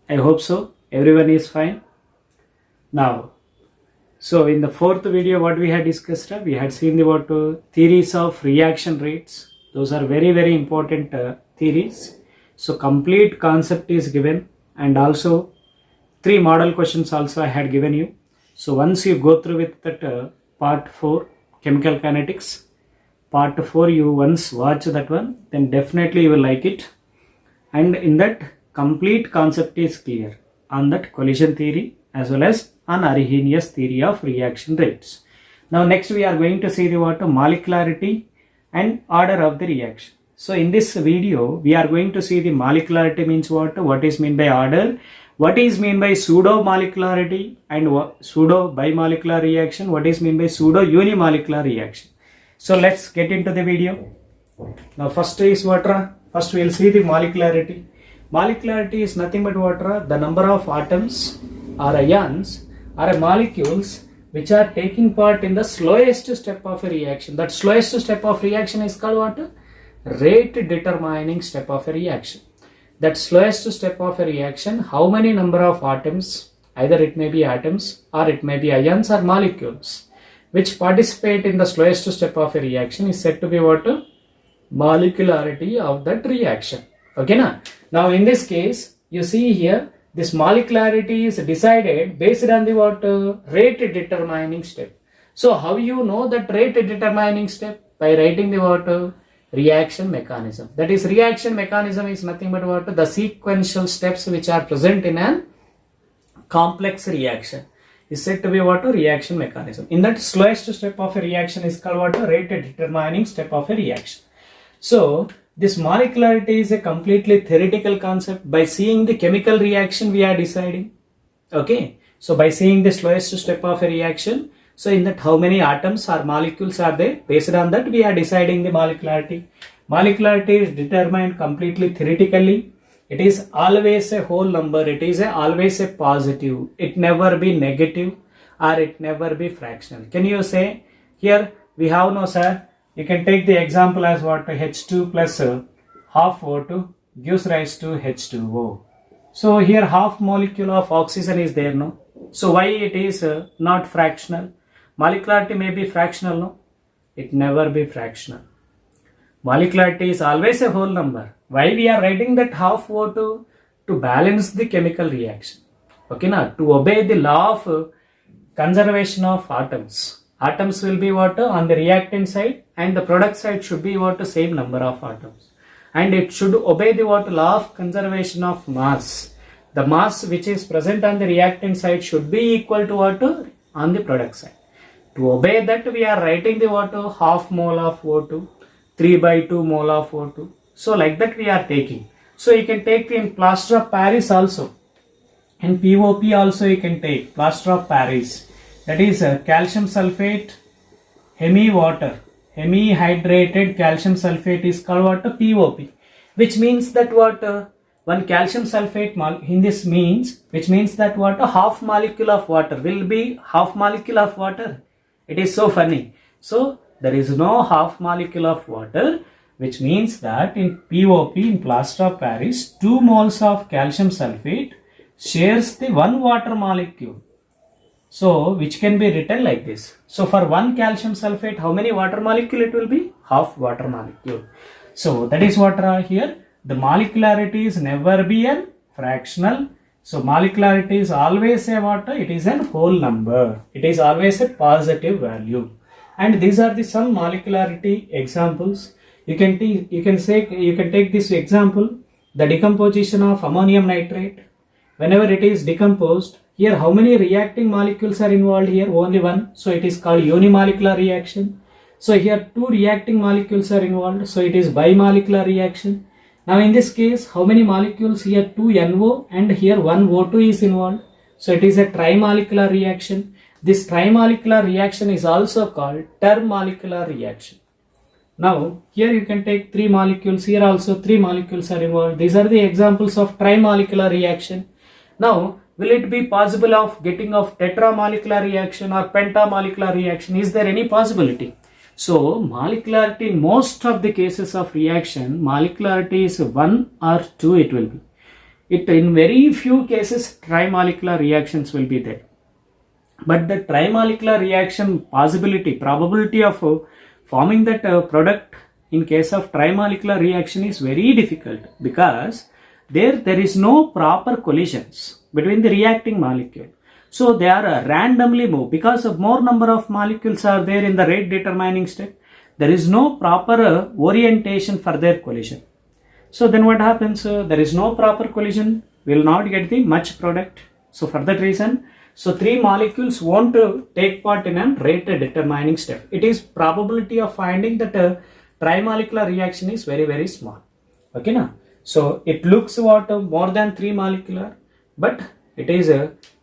I hope so. Everyone is fine. Now, so in the fourth video, what we had discussed, we had seen about theories of reaction rates. Those are very, very important theories. So complete concept is given, and also 3 model questions also I had given you. So once you go through with that part 4, chemical kinetics, part 4, you once watch that one, then definitely you will like it. And in that, complete concept is clear on that collision theory as well as on Arrhenius theory of reaction rates. Now next we are going to see the what molecularity and order of the reaction. So in this video we are going to see the molecularity means what is meant by order, what is meant by pseudo molecularity, and pseudo bimolecular reaction, what is meant by pseudo unimolecular reaction. So let's get into the video. Now first is first we will see the molecularity. Molecularity is nothing but the number of atoms or ions or molecules which are taking part in the slowest step of a reaction. That slowest step of reaction is called what? Rate determining step of a reaction. That slowest step of a reaction, how many number of atoms, either it may be atoms or it may be ions or molecules, which participate in the slowest step of a reaction is said to be what? Molecularity of that reaction. Okay, now in this case, you see here, this molecularity is decided based on the what? Rate determining step. So how you know that rate determining step? By writing the what? Reaction mechanism. That is, reaction mechanism is nothing but what? The sequential steps which are present in an complex reaction is said to be what? Reaction mechanism. In that, slowest step of a reaction is called what? Rate determining step of a reaction. So this molecularity is a completely theoretical concept. By seeing the chemical reaction we are deciding. Okay, so by seeing the slowest step of a reaction, so in that how many atoms or molecules are there, based on that we are deciding the molecularity. Molecularity is determined completely theoretically. It is always a whole number. It is always a positive. It never be negative or it never be fractional. Can you say here we have no, sir? You can take the example as what? H2 plus half O2 gives rise to H2O. So here half molecule of oxygen is there, no? So why it is not fractional? Molecularity may be fractional, no? It never be fractional. Molecularity is always a whole number. Why we are writing that half O2? To balance the chemical reaction. Okay, now to obey the law of conservation of atoms. Atoms will be what? On the reactant side, and the product side should be what? Same number of atoms. And it should obey the what? Law of conservation of mass. The mass which is present on the reactant side should be equal to what? On the product side. To obey that, we are writing the what? Half mole of O2, 3/2 mole of O2. So like that we are taking. So you can take in plaster of Paris also. In POP also you can take plaster of Paris. That is calcium sulfate, hemi-water. Hemi-hydrated calcium sulfate is called what? POP. Which means that what? One calcium sulfate in this means, which means that what? Half molecule of water will be half molecule of water. It is so funny. So there is no half molecule of water, which means that in POP, in plaster of Paris, 2 moles of calcium sulfate shares the 1 water molecule. So which can be written like this. So for 1 calcium sulfate, how many water molecule it will be? Half water molecule. So that is what here. The molecularity is never be a fractional. So molecularity is always a what? It is a whole number. It is always a positive value. And these are the some molecularity examples. You can take this example, the decomposition of ammonium nitrate. Whenever it is decomposed, here how many reacting molecules are involved here? Only one. So it is called unimolecular reaction. So here 2 reacting molecules are involved. So it is bimolecular reaction. Now in this case, how many molecules here? 2 NO and here 1 O2 is involved. So it is a trimolecular reaction. This trimolecular reaction is also called termolecular reaction. Now here you can take 3 molecules. Here also 3 molecules are involved. These are the examples of trimolecular reaction. Now will it be possible of getting of tetramolecular reaction or pentamolecular reaction? Is there any possibility? So molecularity in most of the cases of reaction, molecularity is 1 or 2 it will be. It in very few cases trimolecular reactions will be there. But the trimolecular reaction possibility, probability of forming that product in case of trimolecular reaction is very difficult, because there is no proper collisions between the reacting molecule. So they are randomly moved because of more number of molecules are there in the rate determining step. There is no proper orientation for their collision. So then what happens? There is no proper collision, we will not get the much product. So for that reason, so three molecules won't take part in a rate determining step. It is probability of finding that trimolecular reaction is very, very small. Okay now. So it looks what more than 3 molecular, but it is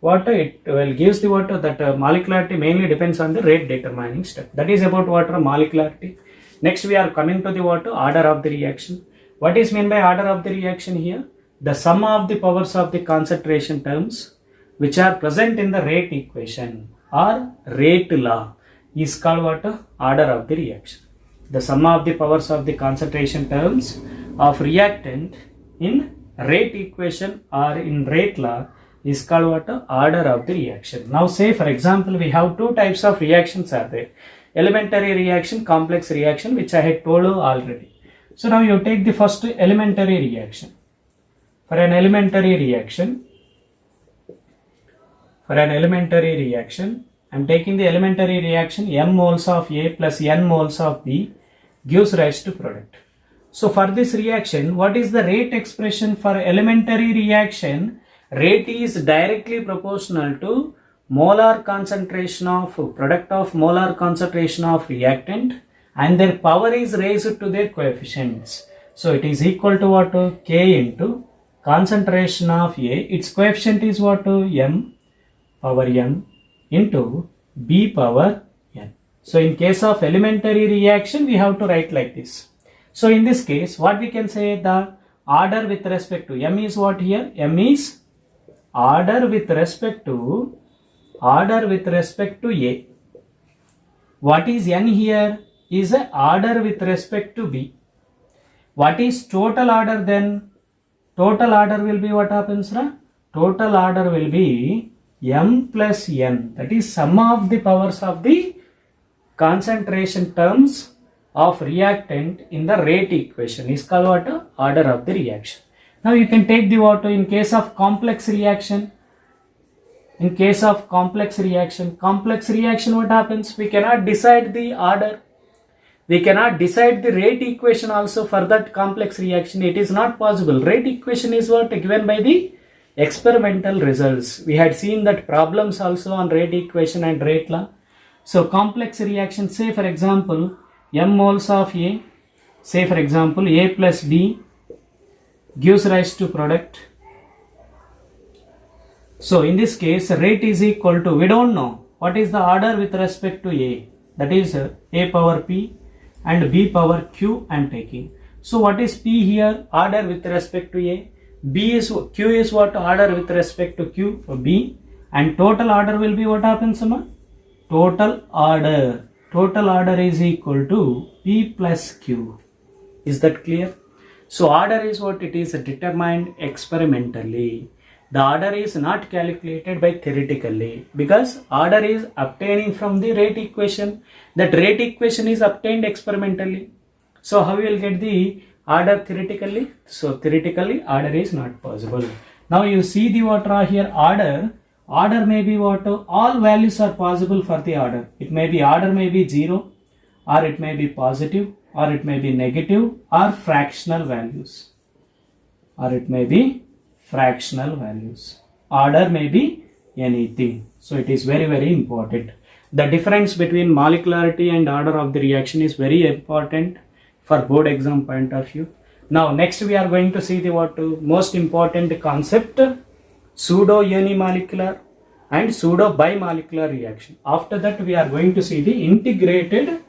what it will gives the water that molecularity mainly depends on the rate determining step. That is about water molecularity. Next we are coming to the water order of the reaction. What is meant by order of the reaction here? The sum of the powers of the concentration terms which are present in the rate equation or rate law is called what? Order of the reaction. The sum of the powers of the concentration terms of reactant in rate equation or in rate law is called what? Order of the reaction. Now say for example we have two types of reactions are there. Elementary reaction, complex reaction, which I had told you already. So now you take the first elementary reaction. For an elementary reaction, I am taking the elementary reaction m moles of A plus n moles of B gives rise to product. So for this reaction, what is the rate expression for elementary reaction? Rate is directly proportional to molar concentration of product of molar concentration of reactant, and their power is raised to their coefficients. So it is equal to what? K into concentration of A, its coefficient is what? M power n into B power n. So in case of elementary reaction, we have to write like this. So in this case, what we can say, the order with respect to M is what here? M is order with respect to A. What is n here? Is a order with respect to B. What is total order then? Total order will be what happens, right? Total order will be m plus n, that is sum of the powers of the concentration terms of reactant in the rate equation is called what? Order of the reaction. Now you can take the what in case of complex reaction. In case of complex reaction what happens? We cannot decide the order. We cannot decide the rate equation also for that complex reaction. It is not possible. Rate equation is what? Given by the experimental results. We had seen that problems also on rate equation and rate law. So complex reaction, say for example m moles of A, say for example A plus B gives rise to product. So in this case rate is equal to, we don't know what is the order with respect to A, that is A power P and B power Q I am taking. So what is P here? Order with respect to A. Q is what? Order with respect to Q for B, and total order will be what happens, Sama? Total order is equal to P plus Q. Is that clear? So order is what? It is determined experimentally. The order is not calculated by theoretically, because order is obtaining from the rate equation. That rate equation is obtained experimentally. So how you will get the order theoretically? So theoretically order is not possible. Now you see the what here? Order may be what? All values are possible for the order. It may be order may be 0, or it may be positive, or it may be negative, or fractional values. Order may be anything. So it is very, very important. The difference between molecularity and order of the reaction is very important for board exam point of view. Now next we are going to see the what most important concept, pseudo unimolecular and pseudo bimolecular reaction. After that we are going to see the integrated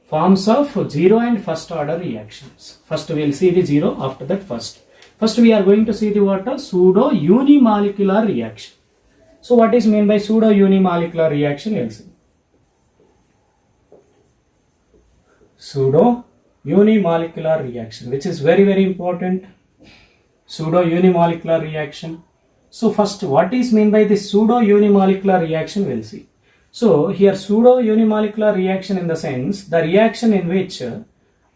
forms of zero and first order reactions. First we will see the zero, after that first. First we are going to see the what? Pseudo unimolecular reaction. So what is meant by pseudo unimolecular reaction? We will see. Pseudo unimolecular reaction, which is very, very important. Pseudo unimolecular reaction. So first, what is meant by this pseudo unimolecular reaction? We'll see. So here pseudo unimolecular reaction in the sense the reaction in which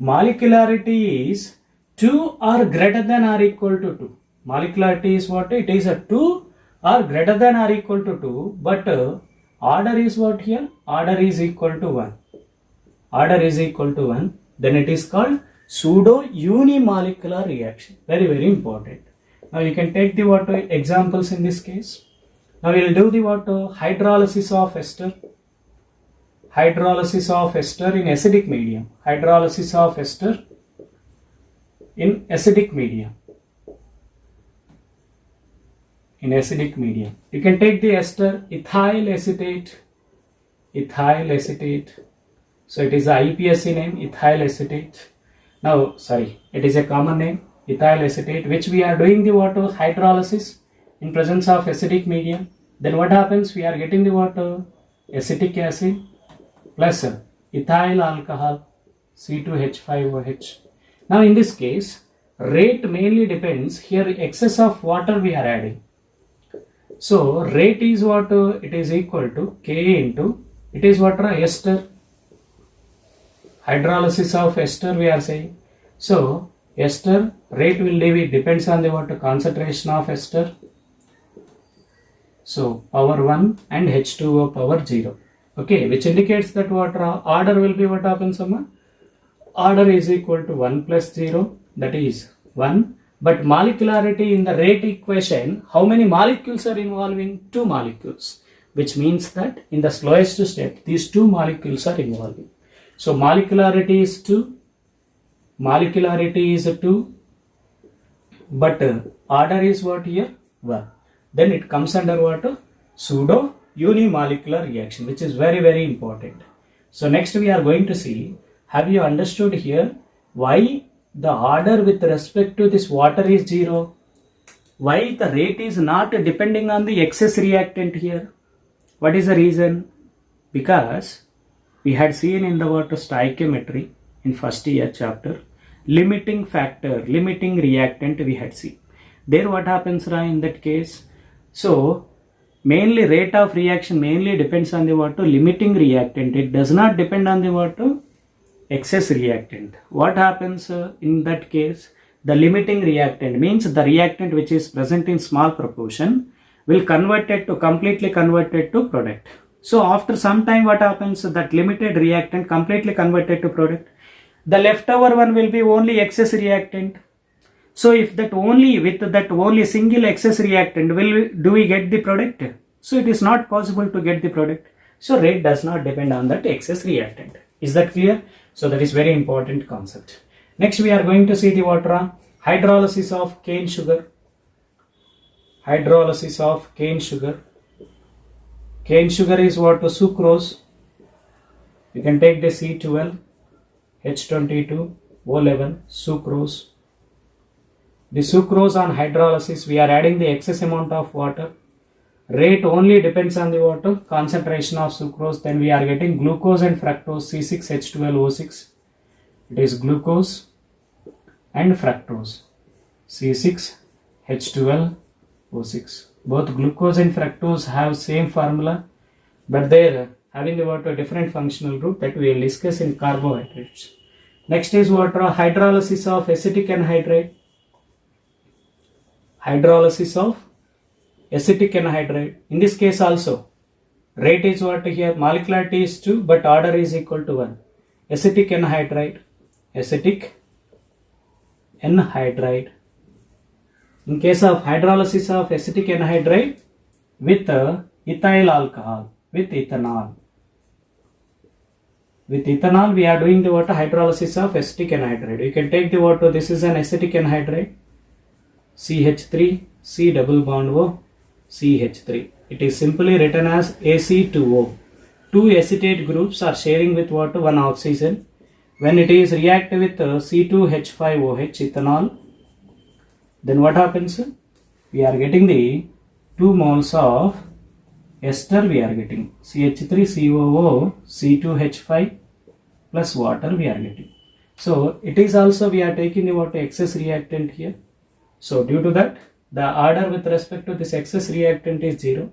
molecularity is 2 or greater than or equal to 2. Molecularity is what? It is a 2 or greater than or equal to 2, but order is what here? Order is equal to 1. Order is equal to 1. Then it is called pseudo unimolecular reaction. Very, very important. Now you can take the what examples in this case. Now we will do the what hydrolysis of ester. Hydrolysis of ester in acidic medium. Hydrolysis of ester in acidic medium. In acidic medium. You can take the ester ethyl acetate. Ethyl acetate. So it is the IPSC name, ethyl acetate. Now, sorry, it is a common name, ethyl acetate, which we are doing the water hydrolysis in presence of acidic medium. Then what happens? We are getting the water acetic acid plus ethyl alcohol C2H5OH. Now in this case, rate mainly depends here excess of water we are adding. So rate is what? It is equal to K into, it is what? Ester. Hydrolysis of ester we are saying. So ester rate will be depends on the what concentration of ester. So power 1 and H2O power 0. Okay, which indicates that what order will be what happens? Order is equal to 1 plus 0, that is 1. But molecularity in the rate equation, how many molecules are involving? 2 molecules, which means that in the slowest step, these 2 molecules are involving. So molecularity is 2, molecularity is 2, but order is what here? 1. Then it comes under what? Pseudo unimolecular reaction, which is very, very important. So next we are going to see, have you understood here why the order with respect to this water is 0? Why the rate is not depending on the excess reactant here? What is the reason? Because we had seen in the water stoichiometry in first year chapter, limiting factor, limiting reactant we had seen. There what happens in that case? So mainly rate of reaction mainly depends on the water limiting reactant. It does not depend on the water excess reactant. What happens in that case? The limiting reactant means the reactant which is present in small proportion will convert it to completely converted to product. So after some time what happens? That limited reactant completely converted to product. The leftover one will be only excess reactant. So if that only with that only single excess reactant do we get the product? So it is not possible to get the product. So rate does not depend on that excess reactant. Is that clear? So that is very important concept. Next we are going to see the water hydrolysis of cane sugar. Hydrolysis of cane sugar. Cane sugar is what? Sucrose. You can take the C12, H22, O11, sucrose. The sucrose on hydrolysis, we are adding the excess amount of water. Rate only depends on the water concentration of sucrose. Then we are getting glucose and fructose, C6H12O6. It is glucose and fructose, C6H12O6. Both glucose and fructose have same formula, but they are having what a different functional group that we will discuss in carbohydrates. Next is what? Hydrolysis of acetic anhydride. Hydrolysis of acetic anhydride. In this case also, rate is what here? Molecularity is 2, but order is equal to 1. Acetic anhydride. Acetic anhydride. In case of hydrolysis of acetic anhydride with ethyl alcohol, with ethanol. With ethanol we are doing the water hydrolysis of acetic anhydride. You can take the water, this is an acetic anhydride, CH3, C double bond O, CH3. It is simply written as AC2O. Two acetate groups are sharing with water one oxygen. When it is react with C2H5OH ethanol, then what happens? We are getting the 2 moles of ester, we are getting CH3COO C2H5 plus water we are getting. So it is also we are taking the water excess reactant here. So due to that, the order with respect to this excess reactant is 0,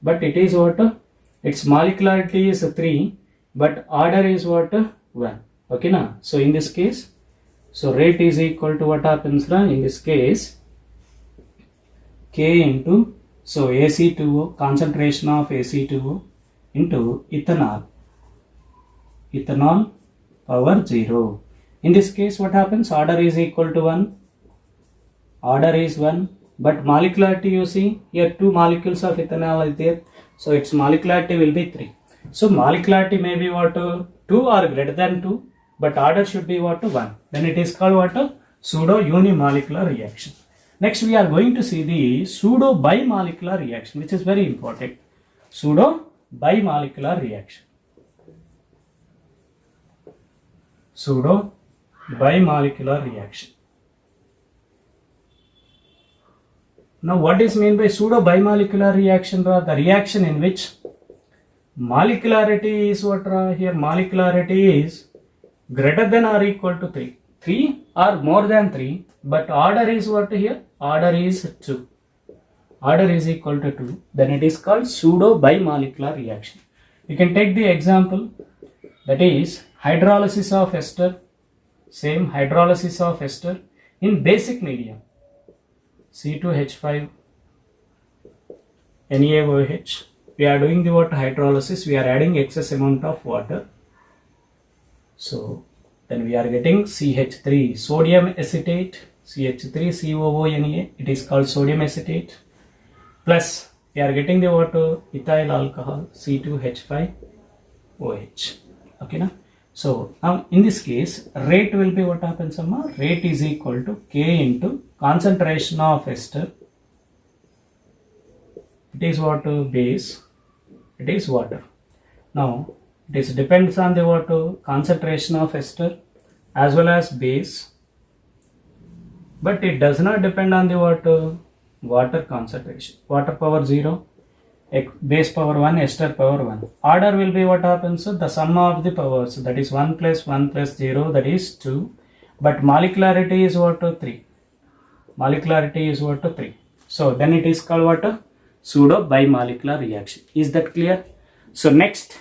but it is what? Its molecularity is 3, but order is what? 1. Okay na? So in this case, so rate is equal to what happens na? In this case, K into, so AC2O, concentration of AC2O into ethanol power 0. In this case, what happens? Order is equal to 1. Order is 1, but molecularity, you see here 2 molecules of ethanol is there, so its molecularity will be 3. So molecularity may be what? 2 or greater than 2, but order should be what? 1. Then it is called what? Pseudo unimolecular reaction. Next we are going to see the pseudo bimolecular reaction, which is very important. Pseudo bimolecular reaction. Pseudo bimolecular reaction. Now what is meant by pseudo bimolecular reaction? The reaction in which molecularity is what? Here molecularity is greater than or equal to 3. 3 or more than 3, but order is what here? Order is 2. Order is equal to 2. Then it is called pseudo bimolecular reaction. You can take the example, that is hydrolysis of ester. Same hydrolysis of ester in basic medium. C2H5 NaOH. We are doing the water hydrolysis. We are adding excess amount of water. So then we are getting CH3 sodium acetate, CH3COONA. It is called sodium acetate. Plus we are getting the water ethyl alcohol C2H5OH. Okay now. So now in this case, rate will be what happens? Rate is equal to K into concentration of ester. It is what? Base. It is water. Now it depends on the water concentration of ester as well as base, but it does not depend on the water concentration. Water power 0, base power 1, ester power 1. Order will be what happens? The sum of the powers, that is 1 plus 1 plus 0, that is 2. But molecularity is what? 3. Molecularity is what? 3. So then it is called what? Pseudo bimolecular reaction. Is that clear? So next,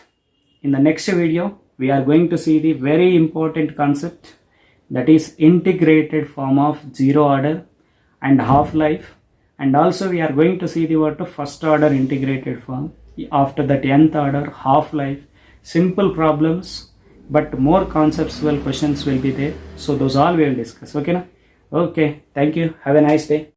in the next video, we are going to see the very important concept, that is integrated form of zero order and half-life. And also we are going to see the first order integrated form, after that nth order, half-life, simple problems, but more conceptual questions will be there. So those all we will discuss. Okay na? Okay, thank you. Have a nice day.